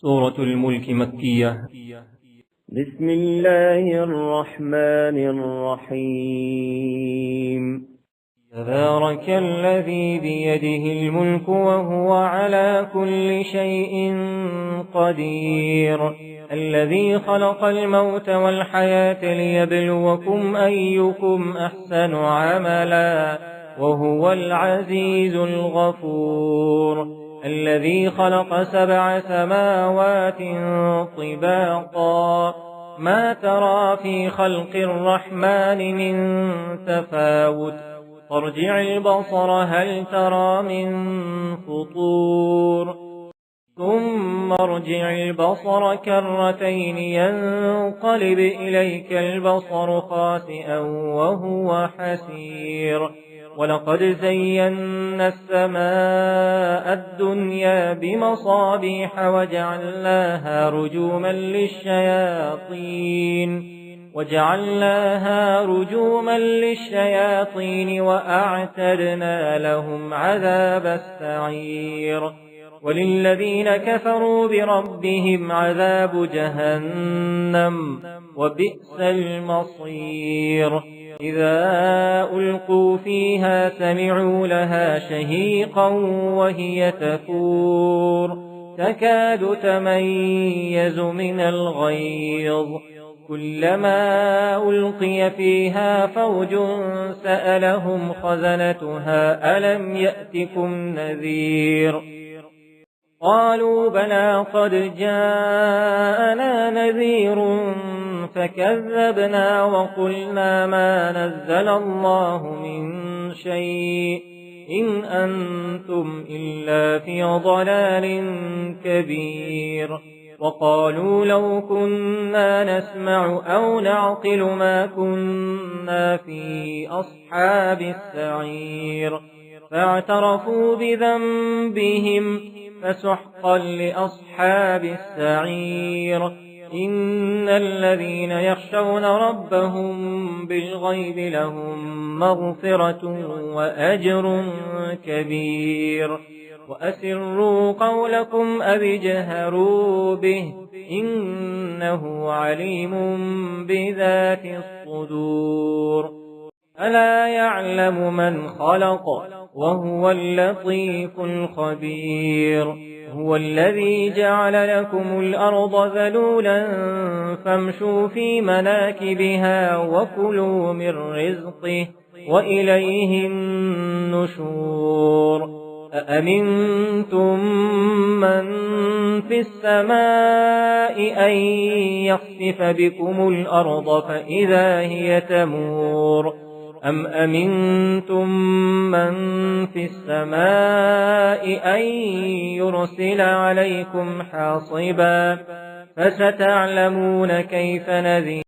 سورة الملك مكية. بسم الله الرحمن الرحيم. تبارك الذي بيده الملك وهو على كل شيء قدير، الذي خلق الموت والحياة ليبلوكم أيكم أحسن عملا وهو العزيز الغفور، الذي خلق 7 سماوات طباقا ما ترى في خلق الرحمن من تفاوت، فارجع البصر هل ترى من فطور، ثم ارجع البصر كرتين ينقلب إليك البصر خاسئا وهو حسير، ولقد زينا السماء الدنيا بمصابيح وجعلناها رجوما للشياطين وأعتدنا لهم عذاب السعير، وللذين كفروا بربهم عذاب جهنم وبئس المصير، إذا ألقوا فيها سمعوا لها شهيقا وهي تفور تكاد تميز من الغيظ، كلما ألقي فيها فوج سألهم خزنتها ألم يأتكم نذير، قالوا بلى قد جاءنا نذير فكذبنا وقلنا ما نزل الله من شيء إن أنتم إلا في ضلال كبير، وقالوا لو كنا نسمع أو نعقل ما كنا في أصحاب السعير، فاعترفوا بذنبهم فسحقا لأصحاب السعير، إن الذين يخشون ربهم بالغيب لهم مغفرة وأجر كبير، وأسروا قولكم أو اجهروا به إنه عليم بذات الصدور، ألا يعلم من خلق وهو اللطيف الخبير، هو الذي جعل لكم الأرض ذلولا فامشوا في مناكبها وكلوا من رزقه وإليه النشور، أأمنتم من في السماء أن يخسف بكم الأرض فإذا هي تمور، أم أمنتم من في السماء أن يرسل عليكم حاصبا، فستعلمون كيف نذير.